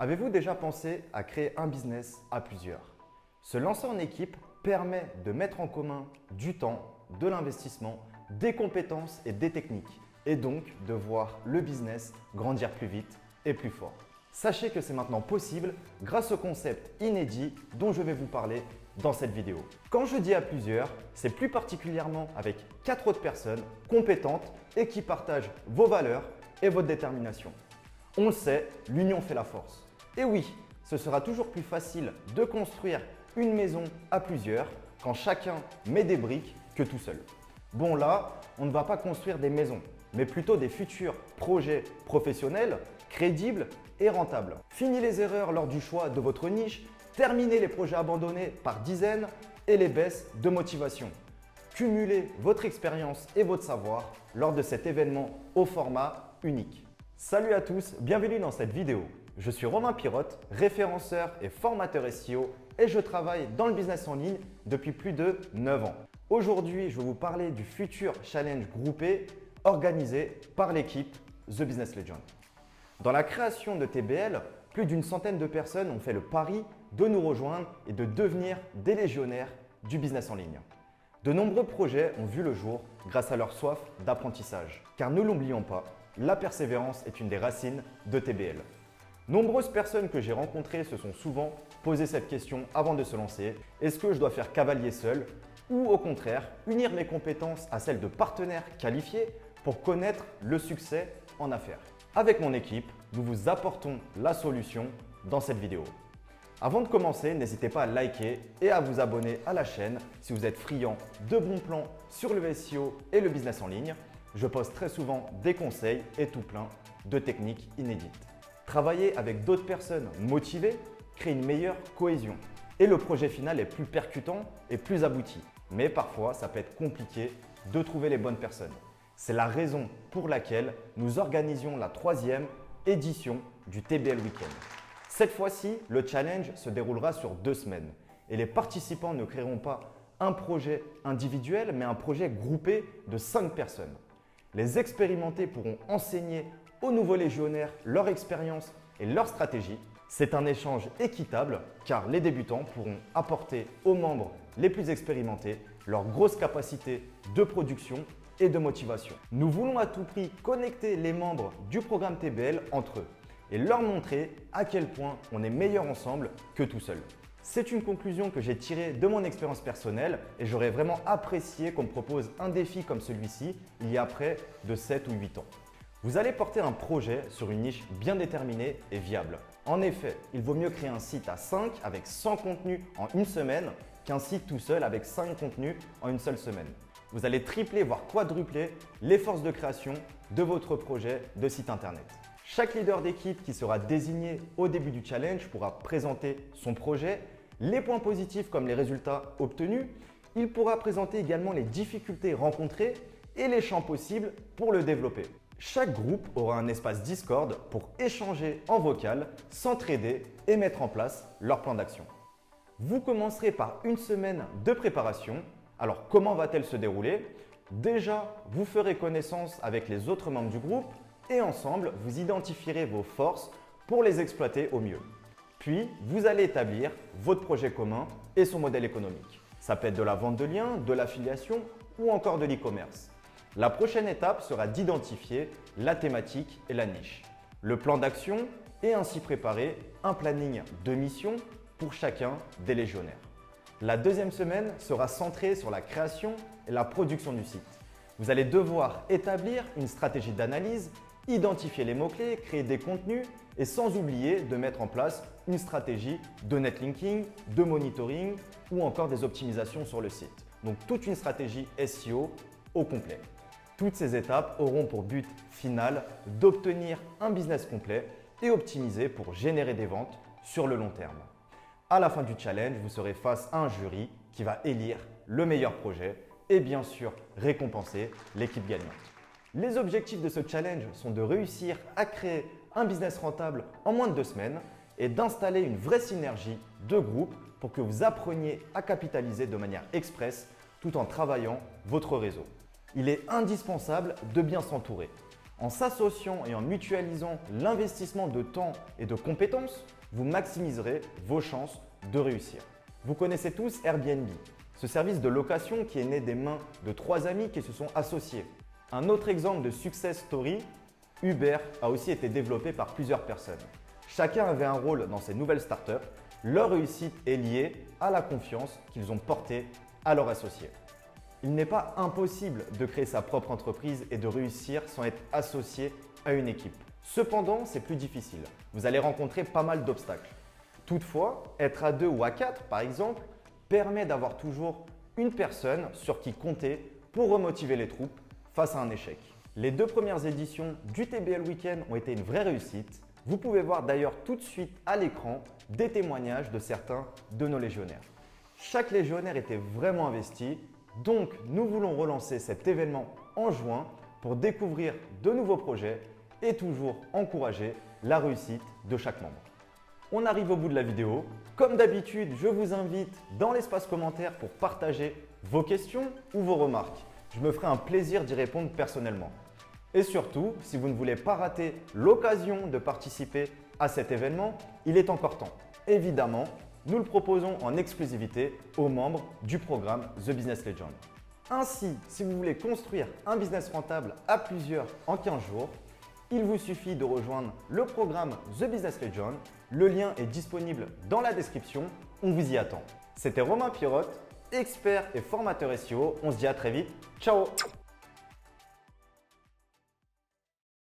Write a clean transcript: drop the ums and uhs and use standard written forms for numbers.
Avez-vous déjà pensé à créer un business à plusieurs? Se lancer en équipe permet de mettre en commun du temps, de l'investissement, des compétences et des techniques, et donc de voir le business grandir plus vite et plus fort. Sachez que c'est maintenant possible grâce au concept inédit dont je vais vous parler dans cette vidéo. Quand je dis à plusieurs, c'est plus particulièrement avec 4 autres personnes compétentes et qui partagent vos valeurs et votre détermination. On le sait, l'union fait la force. Et oui, ce sera toujours plus facile de construire une maison à plusieurs quand chacun met des briques que tout seul. Bon là, on ne va pas construire des maisons, mais plutôt des futurs projets professionnels, crédibles et rentables. Fini les erreurs lors du choix de votre niche, terminez les projets abandonnés par dizaines et les baisses de motivation. Cumulez votre expérience et votre savoir lors de cet événement au format unique. Salut à tous, bienvenue dans cette vidéo. Je suis Romain Pirotte, référenceur et formateur SEO et je travaille dans le business en ligne depuis plus de 9 ans. Aujourd'hui, je vais vous parler du futur challenge groupé organisé par l'équipe The Business Legend. Dans la création de TBL, plus d'une centaine de personnes ont fait le pari de nous rejoindre et de devenir des légionnaires du business en ligne. De nombreux projets ont vu le jour grâce à leur soif d'apprentissage. Car ne l'oublions pas, la persévérance est une des racines de TBL. Nombreuses personnes que j'ai rencontrées se sont souvent posé cette question avant de se lancer. Est-ce que je dois faire cavalier seul ou au contraire unir mes compétences à celles de partenaires qualifiés pour connaître le succès en affaires? Avec mon équipe, nous vous apportons la solution dans cette vidéo. Avant de commencer, n'hésitez pas à liker et à vous abonner à la chaîne si vous êtes friand de bons plans sur le SEO et le business en ligne. Je poste très souvent des conseils et tout plein de techniques inédites. Travailler avec d'autres personnes motivées crée une meilleure cohésion et le projet final est plus percutant et plus abouti. Mais parfois, ça peut être compliqué de trouver les bonnes personnes. C'est la raison pour laquelle nous organisions la 3e édition du TBL Weekend. Cette fois-ci, le challenge se déroulera sur 2 semaines et les participants ne créeront pas un projet individuel, mais un projet groupé de 5 personnes. Les expérimentés pourront enseigner aux nouveaux légionnaires leur expérience et leur stratégie. C'est un échange équitable car les débutants pourront apporter aux membres les plus expérimentés leur grosse capacité de production et de motivation. Nous voulons à tout prix connecter les membres du programme TBL entre eux et leur montrer à quel point on est meilleur ensemble que tout seul. C'est une conclusion que j'ai tirée de mon expérience personnelle et j'aurais vraiment apprécié qu'on me propose un défi comme celui-ci il y a près de 7 ou 8 ans. Vous allez porter un projet sur une niche bien déterminée et viable. En effet, il vaut mieux créer un site à 5 avec 100 contenus en une semaine qu'un site tout seul avec 5 contenus en une seule semaine. Vous allez tripler voire quadrupler les forces de création de votre projet de site internet. Chaque leader d'équipe qui sera désigné au début du challenge pourra présenter son projet, les points positifs comme les résultats obtenus. Il pourra présenter également les difficultés rencontrées et les champs possibles pour le développer. Chaque groupe aura un espace Discord pour échanger en vocal, s'entraider et mettre en place leur plan d'action. Vous commencerez par une semaine de préparation. Alors comment va-t-elle se dérouler? Déjà, vous ferez connaissance avec les autres membres du groupe et ensemble, vous identifierez vos forces pour les exploiter au mieux. Puis, vous allez établir votre projet commun et son modèle économique. Ça peut être de la vente de liens, de l'affiliation ou encore de l'e-commerce. La prochaine étape sera d'identifier la thématique et la niche, le plan d'action et ainsi préparer un planning de mission pour chacun des légionnaires. La 2e semaine sera centrée sur la création et la production du site. Vous allez devoir établir une stratégie d'analyse, identifier les mots-clés, créer des contenus et sans oublier de mettre en place une stratégie de netlinking, de monitoring ou encore des optimisations sur le site. Donc toute une stratégie SEO au complet. Toutes ces étapes auront pour but final d'obtenir un business complet et optimisé pour générer des ventes sur le long terme. À la fin du challenge, vous serez face à un jury qui va élire le meilleur projet et bien sûr récompenser l'équipe gagnante. Les objectifs de ce challenge sont de réussir à créer un business rentable en moins de 2 semaines et d'installer une vraie synergie de groupe pour que vous appreniez à capitaliser de manière express tout en travaillant votre réseau. Il est indispensable de bien s'entourer. En s'associant et en mutualisant l'investissement de temps et de compétences, vous maximiserez vos chances de réussir. Vous connaissez tous Airbnb, ce service de location qui est né des mains de 3 amis qui se sont associés. Un autre exemple de success story, Uber a aussi été développé par plusieurs personnes. Chacun avait un rôle dans ces nouvelles startups. Leur réussite est liée à la confiance qu'ils ont portée à leurs associés. Il n'est pas impossible de créer sa propre entreprise et de réussir sans être associé à une équipe. Cependant, c'est plus difficile. Vous allez rencontrer pas mal d'obstacles. Toutefois, être à 2 ou à 4 par exemple, permet d'avoir toujours une personne sur qui compter pour remotiver les troupes face à un échec. Les 2 premières éditions du TBL Weekend ont été une vraie réussite. Vous pouvez voir d'ailleurs tout de suite à l'écran des témoignages de certains de nos légionnaires. Chaque légionnaire était vraiment investi, donc nous voulons relancer cet événement en juin pour découvrir de nouveaux projets et toujours encourager la réussite de chaque membre. On arrive au bout de la vidéo. Comme d'habitude, je vous invite dans l'espace commentaire pour partager vos questions ou vos remarques. Je me ferai un plaisir d'y répondre personnellement. Et surtout, si vous ne voulez pas rater l'occasion de participer à cet événement, il est encore temps. Évidemment, nous le proposons en exclusivité aux membres du programme The Business Legend. Ainsi, si vous voulez construire un business rentable à plusieurs en 15 jours, il vous suffit de rejoindre le programme The Business Legend. Le lien est disponible dans la description. On vous y attend. C'était Romain Pirotte, expert et formateur SEO. On se dit à très vite. Ciao!